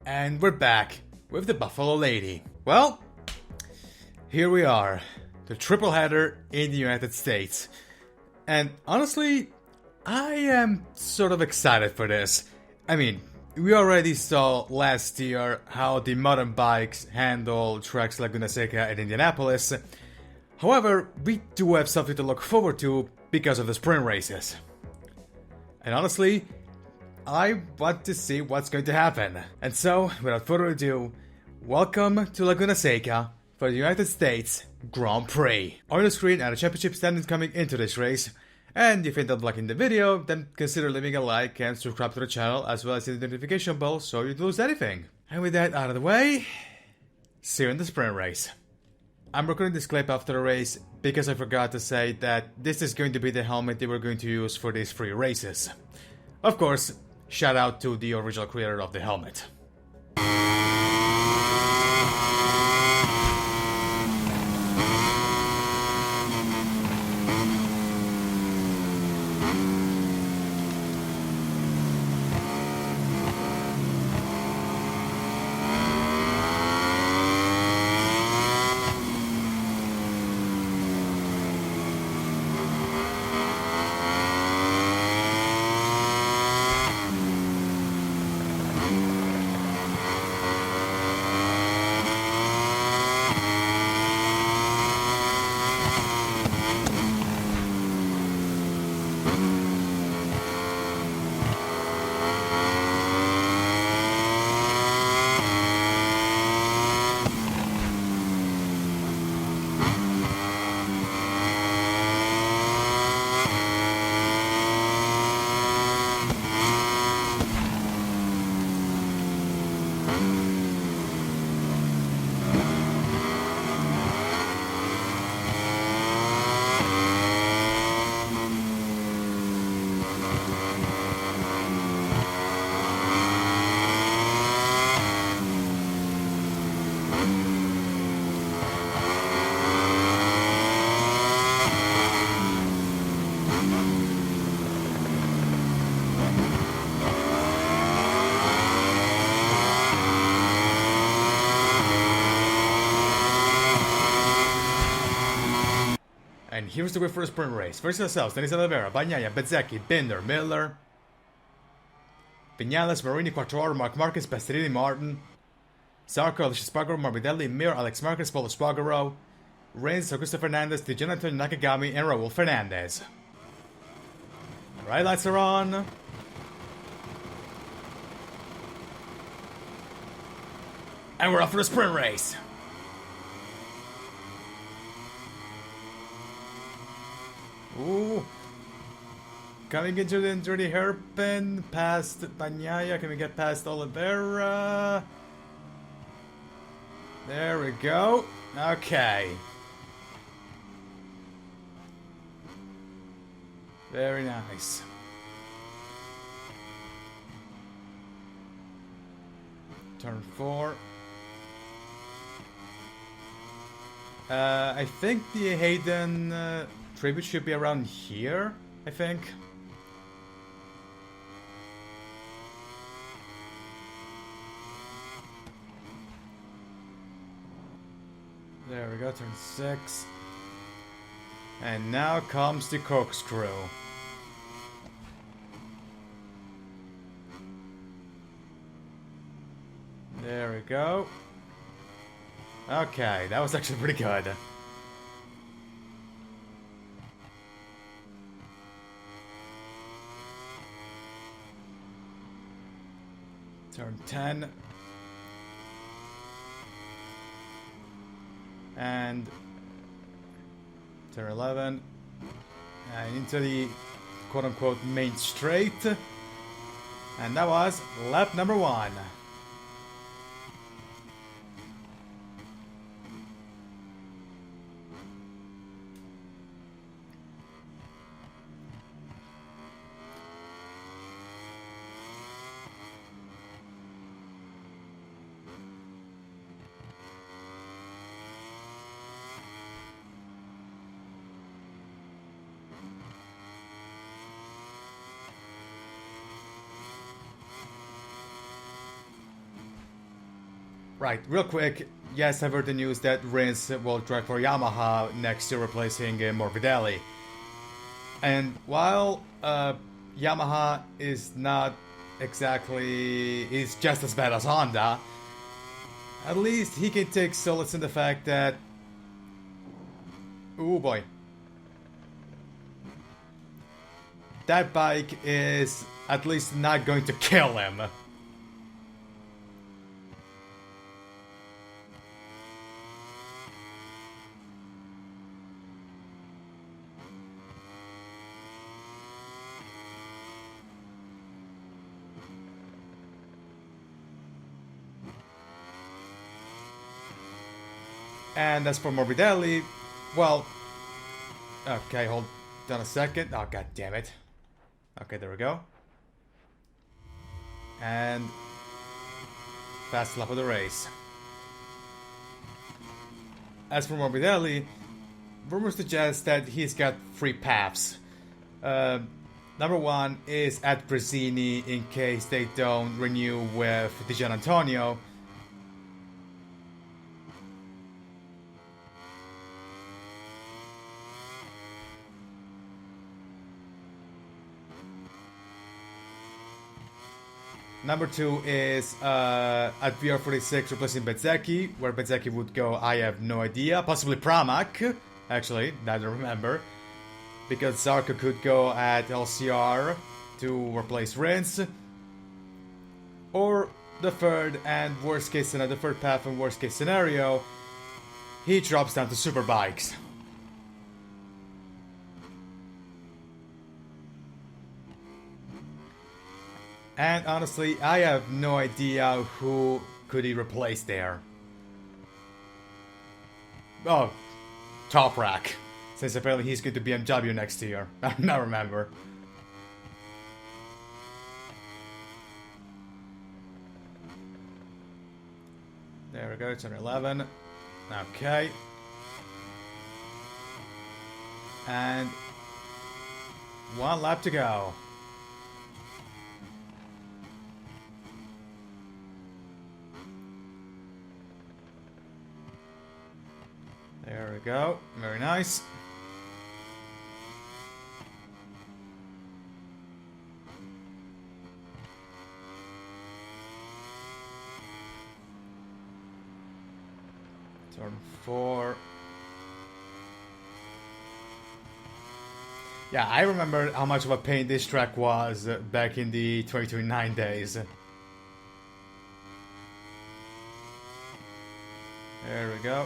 And we're back with the Buffalo Lady. Well, here we are, the triple header in the United States. And honestly, I am sort of excited for this. I mean, we already saw last year how the modern bikes handle tracks like Laguna Seca and Indianapolis. However, we do have something to look forward to because of the sprint races. And honestly, I want to see what's going to happen. And so, without further ado, welcome to Laguna Seca for the United States Grand Prix. On the screen are the championship standings coming into this race. And if you end up liking the video, then consider leaving a like and subscribe to the channel, as well as hit the notification bell so you don't lose anything. And with that out of the way, see you in the sprint race. I'm recording this clip after the race because I forgot to say that this is going to be the helmet they were going to use for these 3 races. Of course, shout out to the original creator of the helmet. And here's the way for the sprint race. First ourselves, Denis Oliveira, Bagnaia, Bezzecchi, Binder, Miller, Vinales, Marini, Quattraro, Mark Marquez, Bastianini, Martin, Zarco, Alicia Spargaro, Morbidelli, Mir, Alex Marquez, Paulo Spargaro, Reigns, Augusto Fernandez, Dijon Antonio Nakagami, and Raul Fernandez. Alright, lights are on. And we're off for the sprint race. Ooh. Coming into the dirty hairpin, past Bagnaia. Can we get past Oliveira? There we go. Okay. Very nice. Turn 4. I think the Hayden tribute should be around here, I think. There we go, turn 6. And now comes the corkscrew. There we go. Okay, that was actually pretty good. Turn 10. And turn 11. And into the quote-unquote main straight. And that was lap number 1. Right, real quick. Yes, I've heard the news that Rins will drive for Yamaha next year, replacing Morbidelli. And while Yamaha is not exactly, is just as bad as Honda, at least he can take solace in the fact that, oh boy, that bike is at least not going to kill him. And as for Morbidelli, well, okay, hold on a second. Oh, god damn it. Okay, there we go. And fast lap of the race. As for Morbidelli, rumors suggest that he's got 3 paths. Number 1 is at Bresini in case they don't renew with Di Giannantonio. Number 2 is at VR46 replacing Bezzecchi. Where Bezzecchi would go, I have no idea. Possibly Pramac, actually, I don't remember. Because Zarco could go at LCR to replace Rins. Or the third and worst case scenario, the third path and worst case scenario, he drops down to Superbikes. And honestly, I have no idea who could he replace there. Oh, Toprak. Since apparently he's going to BMW next year. I don't remember. There we go, turn 11. Okay. And 1 lap to go. There we go. Very nice. Turn 4. Yeah, I remember how much of a pain this track was back in the 2029 days. There we go.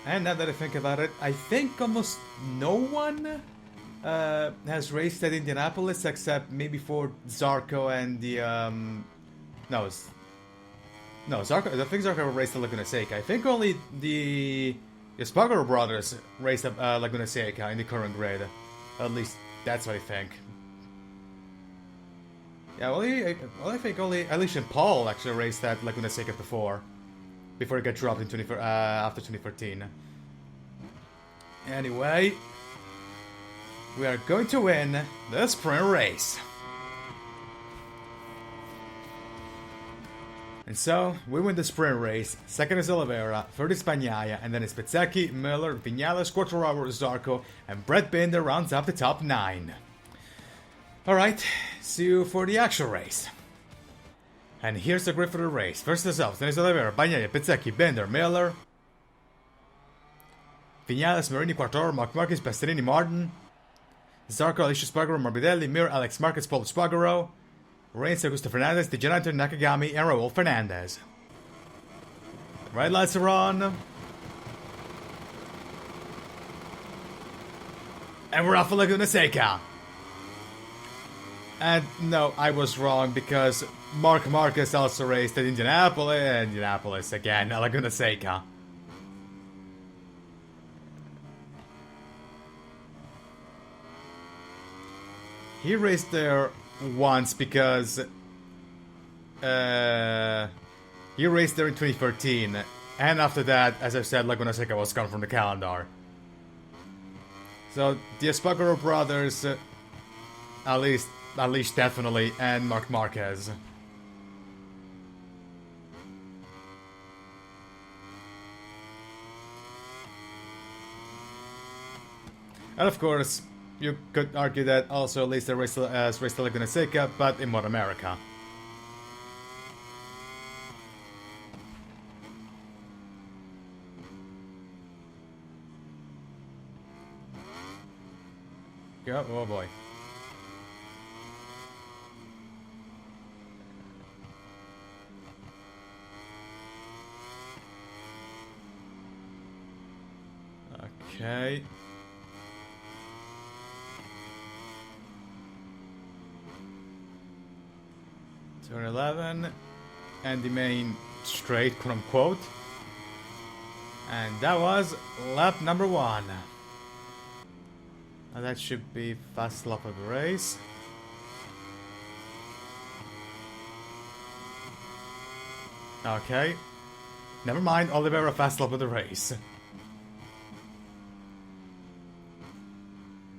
And now that I think about it, I think almost no one has raced at Indianapolis except maybe for Zarco and the Zarco. I think Zarco raced at Laguna Seca. I think only the Espargaro brothers raced at Laguna Seca in the current grade. At least that's what I think. Yeah, I think only Alicia and Paul actually raced at Laguna Seca before it got dropped in after 2013. Anyway, we are going to win the sprint race. And so, we win the sprint race. Second is Oliveira, third is Bagnaia, and then it's Bezzecchi, Miller, Vinales, Quartararo, Zarco, and Brett Binder rounds up the top 9. Alright, see you for the actual race. And here's the grid for the race. First is up, then is Oliveira, Bagnaia, Bezzecchi, Binder, Miller, Vinales, Marini, Quartararo, Mark Marquez, Bastianini, Martin, Zarco, Alicia Espargaro, Morbidelli, Mir, Alex Marquez, Paul Espargaro, Rins, Augusto Fernandez, Di Giannantonio, Nakagami, and Raul Fernandez. Red lights are on. And we're off for Laguna Seca. And no, I was wrong because Mark Marquez also raced at Indianapolis again, Laguna Seca. He raced there once because he raced there in 2013, and after that, as I said, Laguna Seca was gone from the calendar. So the Espargaro brothers At least definitely, and Marc Marquez. And of course, you could argue that also at least the race to Laguna Seca, but in Moto America. Go, oh boy. Okay. Turn 11, and the main straight, quote unquote. And that was lap number 1. Now that should be fast lap of the race. Okay. Never mind, Oliveira fast lap of the race.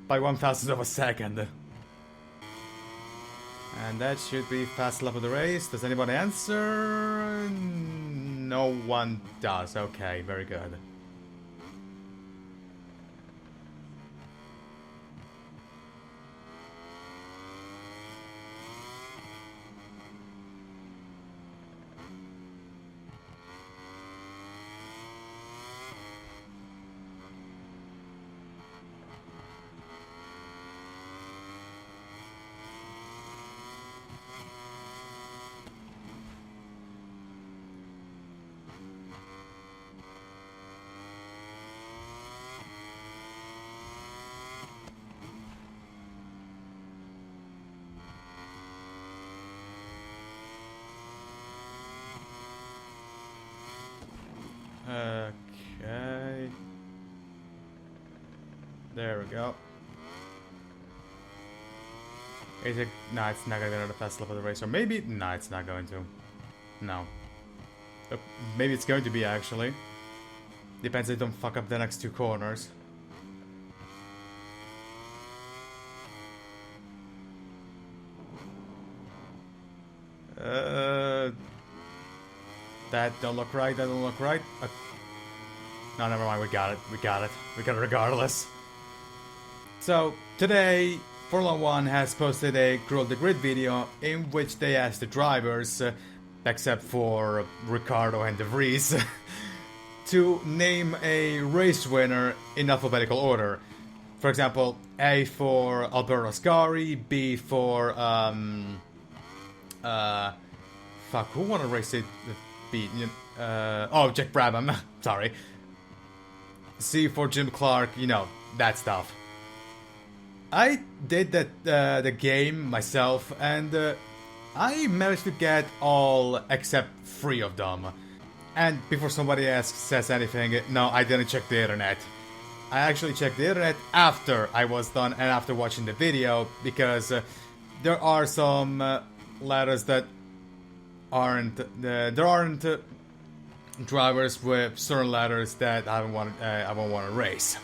By 1,000th of a second. And that should be fast lap of the race. Does anybody answer? No one does. Okay, very good. Okay. There we go. Is it? No, it's not gonna go to the fast lap of the race. Or maybe? No, it's not going to. No. Maybe it's going to be, actually. Depends if they don't fuck up the next 2 corners. That don't look right, that don't look right. No, never mind, we got it. We got it regardless. So, today, Formula 1 has posted a Grow the Grid video in which they asked the drivers, except for Ricciardo and De Vries, to name a race winner in alphabetical order. For example, A for Alberto Ascari, B for, fuck, who won a race it beat? Oh, Jack Brabham, sorry. C for Jim Clark, you know, that stuff. I did that the game myself, and I managed to get all except 3 of them. And before somebody says anything, no, I didn't check the internet. I actually checked the internet after I was done and after watching the video, because there are some letters that aren't there aren't drivers with certain letters that I won't want to race.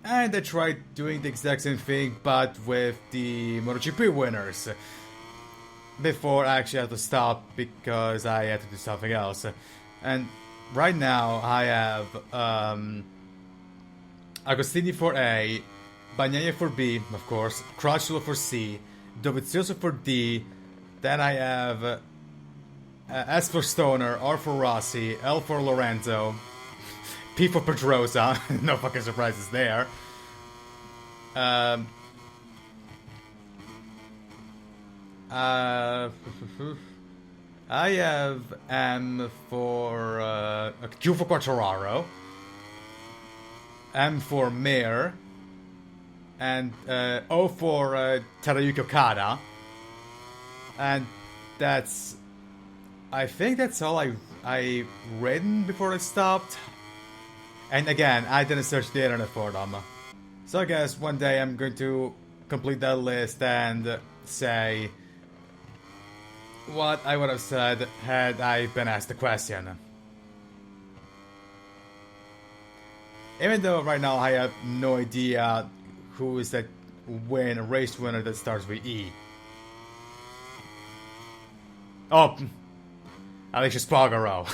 And I tried doing the exact same thing, but with the MotoGP winners. Before I actually had to stop because I had to do something else. And right now I have Agostini for A, Bagnaia for B, of course, Crutchlow for C, Dovizioso for D, then I have S for Stoner, R for Rossi, L for Lorenzo, P for Pedrosa, no fucking surprises there. I have M for Q for Quartararo, M for Mir, and O for Tadayuki Okada, and that's, I think that's all I written before I stopped. And again, I didn't search the internet for them. So I guess one day I'm going to complete that list and say what I would have said had I been asked the question. Even though right now I have no idea who is that win a race winner that starts with E. Oh, Alicia Spargaro.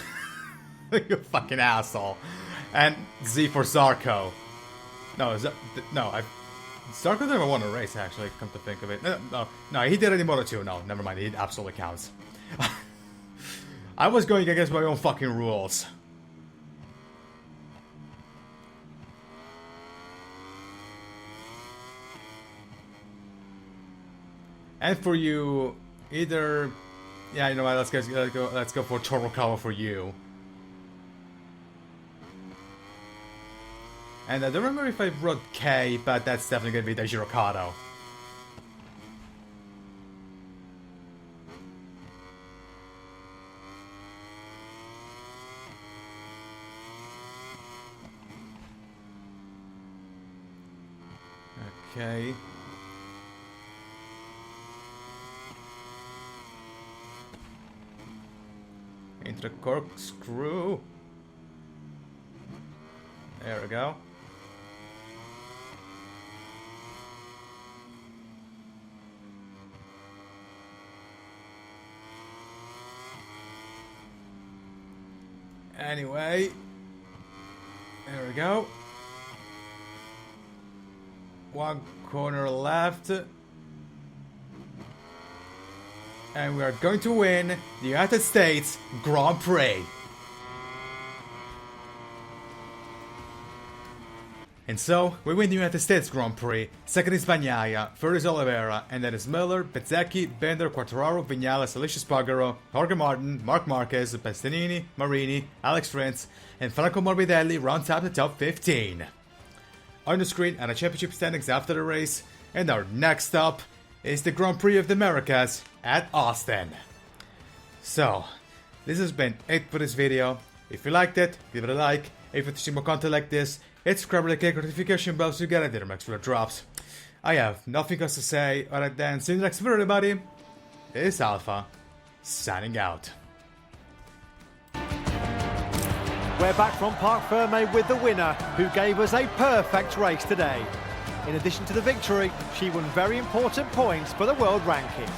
You fucking asshole. And Z for Zarco. No, Zarco never won a race, actually, come to think of it. No, he did it in Moto2. No, never mind, it absolutely counts. I was going against my own fucking rules. And for you, either... Yeah, you know what, let's go for Torokawa for you. And I don't remember if I wrote K, but that's definitely gonna be the Girocado. Okay. Into the corkscrew. There we go. Anyway, there we go. One corner left. And we are going to win the United States Grand Prix. And so, we win the United States Grand Prix. Second is Bagnaia, third is Oliveira, and then is Miller, Bezzecchi, Bender, Quartararo, Vinales, Alicia Spargaro, Jorge Martin, Marc Marquez, Bastianini, Marini, Alex Rins, and Franco Morbidelli rounds out the top 15. On the screen are the championship standings after the race, and our next stop is the Grand Prix of the Americas at Austin. So, this has been it for this video. If you liked it, give it a like. If you want to see more content like this, hit subscribe and click notification bells to get the next video drops. I have nothing else to say other than see you next video, everybody. This is Alpha, signing out. We're back from Parc Ferme with the winner, who gave us a perfect race today. In addition to the victory, she won very important points for the world ranking.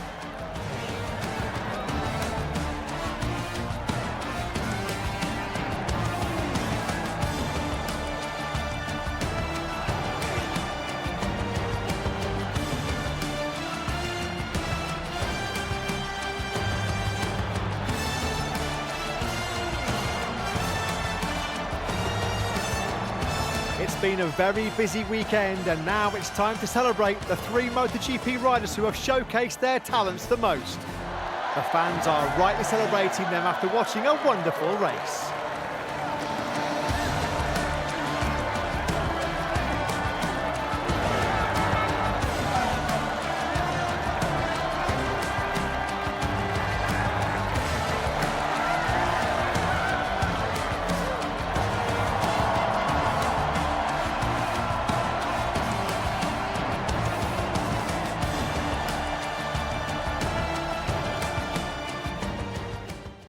It's been a very busy weekend, and now it's time to celebrate the 3 MotoGP riders who have showcased their talents the most. The fans are rightly celebrating them after watching a wonderful race.